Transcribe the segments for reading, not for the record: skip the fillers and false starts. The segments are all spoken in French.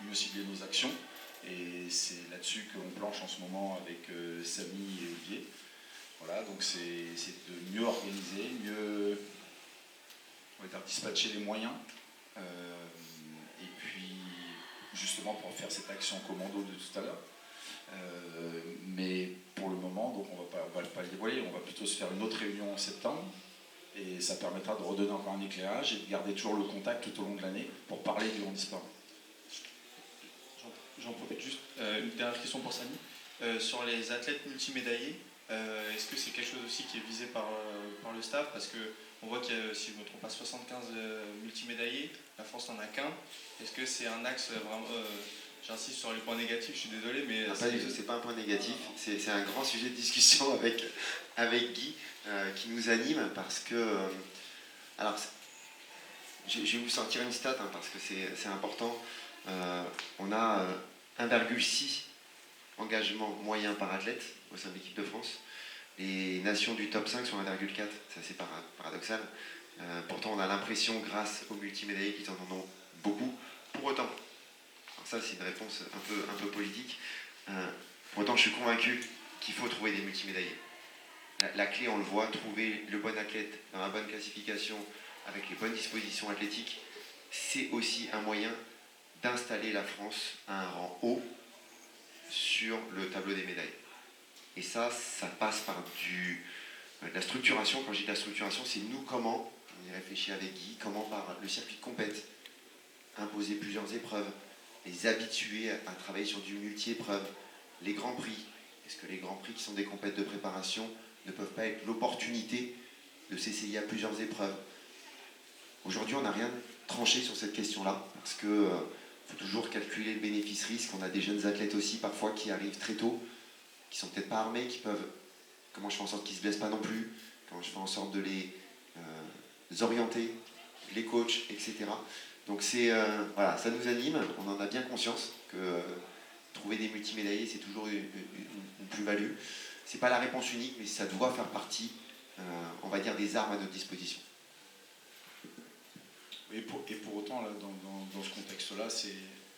mieux cibler nos actions. Et c'est là-dessus qu'on planche en ce moment avec Samy et Olivier. Voilà, donc c'est de mieux organiser, mieux on va dire, dispatcher les moyens. Et puis, justement, pour faire cette action commando de tout à l'heure. Mais pour le moment, donc on va pas le dévoiler, on va plutôt se faire une autre réunion en septembre. Et ça permettra de redonner encore un éclairage et de garder toujours le contact tout au long de l'année pour parler du handisport. J'en profite juste. Une dernière question pour Samy. Sur les athlètes multimédaillés, est-ce que c'est quelque chose aussi qui est visé par le staff? Parce qu'on voit qu'il y a, si je ne me trompe pas, 75 multimédaillés, la France n'en a qu'un. Est-ce que c'est un axe vraiment... j'insiste sur les points négatifs, je suis désolé, mais... Non, pas du tout, c'est pas un point négatif, c'est un grand sujet de discussion avec Guy qui nous anime parce que... alors, je vais vous sortir une stat parce que c'est important. On a 1,6 engagement moyen par athlète au sein de l'équipe de France. Les nations du top 5 sont 1,4, c'est assez paradoxal. Pourtant, on a l'impression, grâce aux multimédaillés, qu'ils en ont beaucoup. Pour autant, alors ça c'est une réponse un peu politique, pour autant je suis convaincu qu'il faut trouver des multimédaillés. La clé, on le voit, trouver le bon athlète dans la bonne classification, avec les bonnes dispositions athlétiques, c'est aussi un moyen d'installer la France à un rang haut sur le tableau des médailles. Et ça passe par de la structuration. Quand je dis de la structuration, c'est nous comment, on y réfléchit avec Guy, comment par le circuit de compète, imposer plusieurs épreuves, les habituer à travailler sur du multi-épreuve, les grands prix. Est-ce que les grands prix qui sont des compètes de préparation ne peuvent pas être l'opportunité de s'essayer à plusieurs épreuves? Aujourd'hui, on n'a rien tranché sur cette question-là, parce que faut toujours calculer le bénéfice-risque. On a des jeunes athlètes aussi, parfois, qui arrivent très tôt, qui sont peut-être pas armés, qui peuvent... Comment je fais en sorte qu'ils ne se blessent pas non plus? Comment je fais en sorte de les orienter, les coachs, etc. Donc voilà, ça nous anime, on en a bien conscience que trouver des multimédaillés, c'est toujours une plus-value. C'est pas la réponse unique, mais ça doit faire partie, on va dire, des armes à notre disposition. Et pour autant, là, dans ce contexte-là,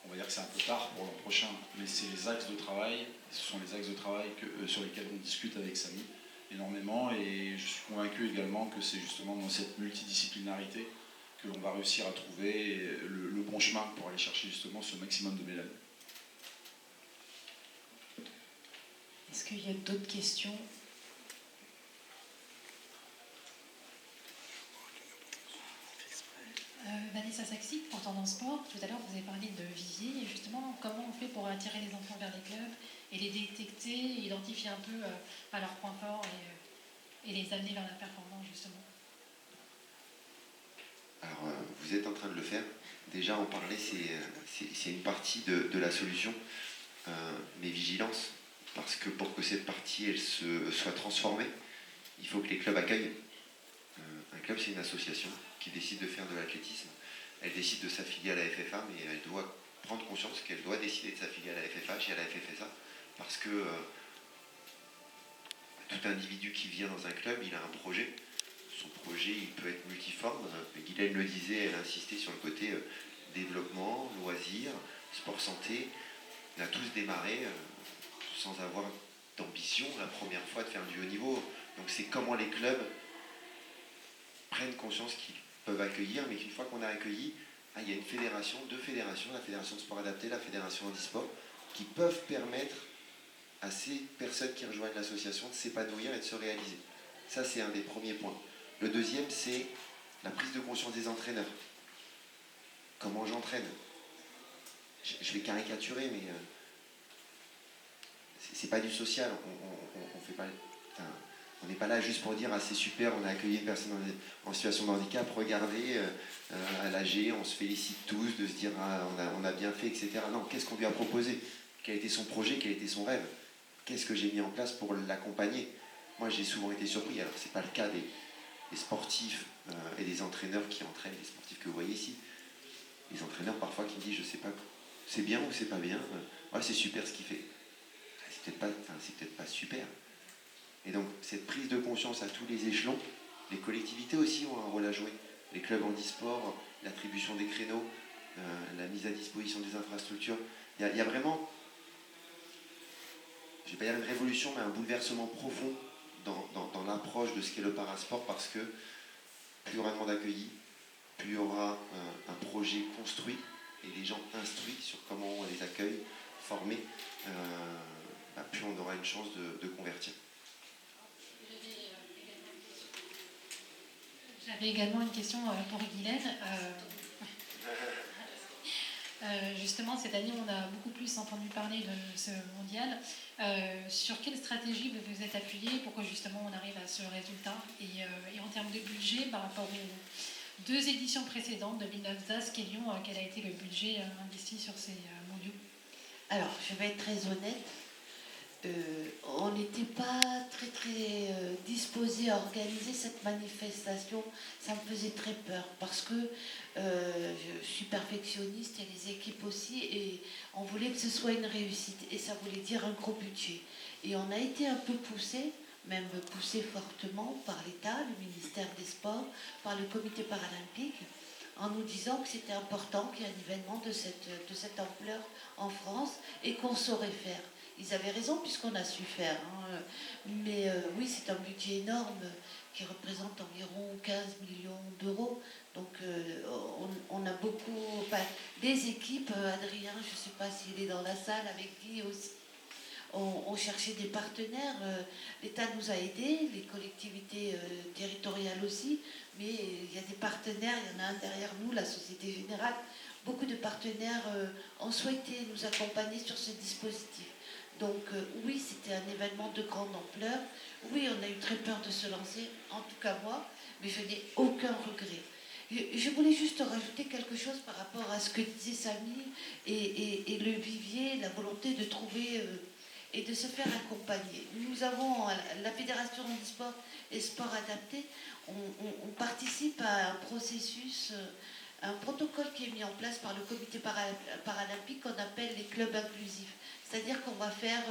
on va dire que c'est un peu tard pour l'an prochain, mais c'est les axes de travail, ce sont les axes de travail sur lesquels on discute avec Samy énormément, et je suis convaincu également que c'est justement dans cette multidisciplinarité que l'on va réussir à trouver le bon chemin pour aller chercher justement ce maximum de médailles. Est-ce qu'il y a d'autres questions ? Vanessa Saxi, pour Tendance Sport, tout à l'heure vous avez parlé de vivier, et justement comment on fait pour attirer les enfants vers les clubs et les détecter, identifier un peu à leurs points forts et les amener vers la performance justement. Alors vous êtes en train de le faire, déjà en parler c'est une partie de la solution, mais vigilance, parce que pour que cette partie elle soit transformée, il faut que les clubs accueillent. Un club c'est une association qui décide de faire de l'athlétisme. Elle décide de s'affilier à la FFA, mais elle doit prendre conscience qu'elle doit décider de s'affilier à la FFH et à la FFSA, parce que tout individu qui vient dans un club, il a un projet. Son projet, il peut être multiforme. Guylaine le disait, elle insistait sur le côté développement, loisirs, sport santé. On a tous démarré sans avoir d'ambition la première fois de faire du haut niveau. Donc c'est comment les clubs prennent conscience qu'ils peuvent accueillir, mais qu'une fois qu'on a accueilli, il y a une fédération, deux fédérations, la fédération de sport adapté, la fédération handisport, qui peuvent permettre à ces personnes qui rejoignent l'association de s'épanouir et de se réaliser. Ça, c'est un des premiers points. Le deuxième, c'est la prise de conscience des entraîneurs. Comment j'entraîne? Je vais caricaturer, mais c'est pas du social. On fait pas... On n'est pas là juste pour dire « Ah, c'est super, on a accueilli une personne en situation de handicap, regardez, à l'AG, on se félicite tous de se dire ah, on a bien fait, etc. » Non, qu'est-ce qu'on lui a proposé? Quel était son projet? Quel était son rêve? Qu'est-ce que j'ai mis en place pour l'accompagner? Moi, j'ai souvent été surpris. Alors, ce n'est pas le cas des sportifs et des entraîneurs qui entraînent les sportifs que vous voyez ici. Les entraîneurs, parfois, qui me disent « Je ne sais pas, c'est bien ou c'est pas bien. C'est super ce qu'il fait. » C'est peut-être pas super. Et donc, cette prise de conscience à tous les échelons, les collectivités aussi ont un rôle à jouer. Les clubs handisport, l'attribution des créneaux, la mise à disposition des infrastructures. Il y a vraiment, je ne vais pas dire une révolution, mais un bouleversement profond dans l'approche de ce qu'est le parasport, parce que plus il y aura de monde accueilli, plus il y aura un projet construit et des gens instruits sur comment on les accueille, formés, plus on aura une chance de convertir. J'avais également une question pour Guylaine. Justement, cette année, on a beaucoup plus entendu parler de ce mondial. Sur quelle stratégie vous vous êtes appuyé pour que justement on arrive à ce résultat et en termes de budget, par rapport aux 2 éditions précédentes, 2009 Zask et Lyon, quel a été le budget investi sur ces mondiaux? Alors, je vais être très honnête. On n'était pas très disposé à organiser cette manifestation. Ça me faisait très peur parce que je suis perfectionniste et les équipes aussi, et on voulait que ce soit une réussite, et ça voulait dire un gros budget. Et on a été un peu poussé, même poussé fortement par l'État, le ministère des Sports, par le comité paralympique, en nous disant que c'était important qu'il y ait un événement de cette ampleur en France et qu'on saurait faire. Ils avaient raison puisqu'on a su faire. Mais oui, c'est un budget énorme qui représente environ 15 millions d'euros. Donc on a beaucoup... Enfin, des équipes, Adrien, je ne sais pas s'il est dans la salle avec Guy aussi, on cherchait des partenaires. L'État nous a aidés, les collectivités territoriales aussi, mais il y a des partenaires, il y en a un derrière nous, la Société Générale. Beaucoup de partenaires ont souhaité nous accompagner sur ce dispositif. Donc oui, c'était un événement de grande ampleur. Oui, on a eu très peur de se lancer, en tout cas moi, mais je n'ai aucun regret. Je voulais juste rajouter quelque chose par rapport à ce que disait Samy et le vivier, la volonté de trouver et de se faire accompagner. Nous avons, la Fédération Handisport et Sport Adapté, on participe à un processus, un protocole qui est mis en place par le comité paralympique qu'on appelle les clubs inclusifs. C'est-à-dire qu'on va faire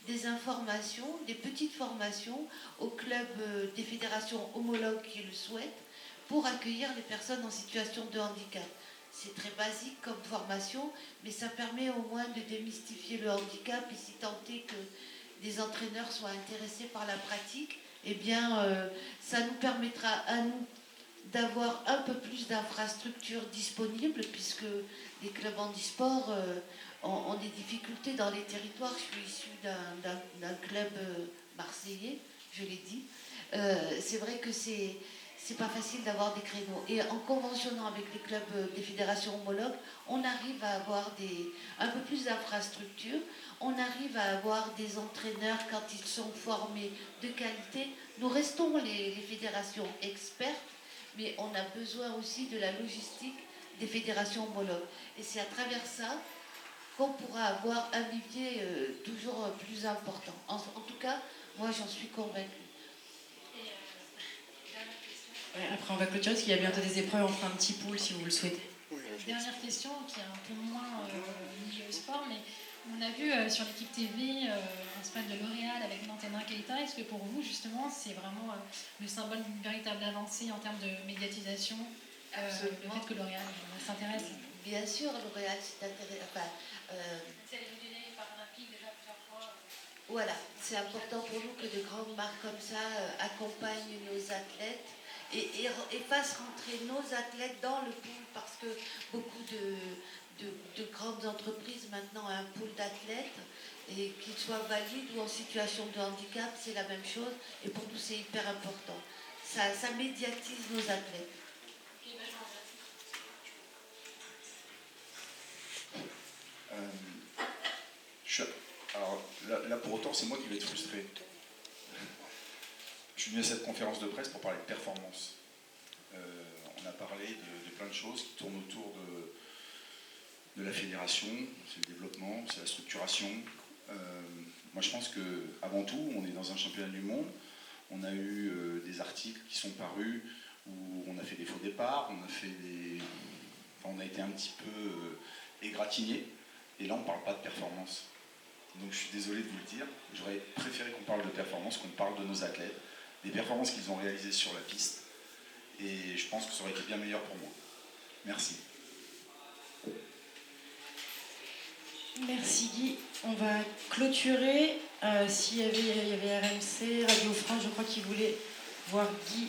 des informations, des petites formations aux clubs des fédérations homologues qui le souhaitent pour accueillir les personnes en situation de handicap. C'est très basique comme formation, mais ça permet au moins de démystifier le handicap, et si tant est que des entraîneurs soient intéressés par la pratique, eh bien, ça nous permettra à nous d'avoir un peu plus d'infrastructures disponibles, puisque les clubs handisport ont des difficultés dans les territoires. Je suis issue d'un club marseillais, je l'ai dit. C'est vrai que c'est pas facile d'avoir des créneaux. Et en conventionnant avec les clubs des fédérations homologues, on arrive à avoir un peu plus d'infrastructures, on arrive à avoir des entraîneurs quand ils sont formés de qualité. Nous restons les fédérations expertes, mais on a besoin aussi de la logistique des fédérations homologues. Et c'est à travers ça qu'on pourra avoir un vivier toujours plus important. En tout cas, moi j'en suis convaincue. Après, on va clôturer parce qu'il y a bientôt des épreuves. On fera un petit pool si vous le souhaitez. Dernière question qui est un peu moins liée au sport, mais on a vu sur l'équipe TV un spot de L'Oréal avec Nantena Keita. Est-ce que pour vous, justement, c'est vraiment le symbole d'une véritable avancée en termes de médiatisation, le fait que L'Oréal s'intéresse? Bien sûr, L'Oréal s'est intéressé. C'est les Jeux paralympiques déjà plusieurs fois. Voilà, c'est important pour nous que de grandes marques comme ça accompagnent nos athlètes et fassent rentrer nos athlètes dans le pool, parce que beaucoup de grandes entreprises maintenant ont un pool d'athlètes, et qu'ils soient valides ou en situation de handicap, c'est la même chose, et pour nous c'est hyper important. Ça médiatise nos athlètes. Alors là, pour autant, c'est moi qui vais être frustré. Je suis venu à cette conférence de presse pour parler de performance. On a parlé de plein de choses qui tournent autour de la fédération, c'est le développement, c'est la structuration. Moi, je pense qu'avant tout, on est dans un championnat du monde. On a eu des articles qui sont parus où on a fait des faux départs, on a été un petit peu égratigné. Et là, on ne parle pas de performance. Donc je suis désolé de vous le dire, j'aurais préféré qu'on parle de performance, qu'on parle de nos athlètes, des performances qu'ils ont réalisées sur la piste, et je pense que ça aurait été bien meilleur pour moi. Merci. Merci Guy. On va clôturer. Il y avait RMC, Radio France, je crois qu'ils voulaient voir Guy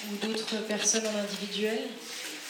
ou d'autres personnes en individuel.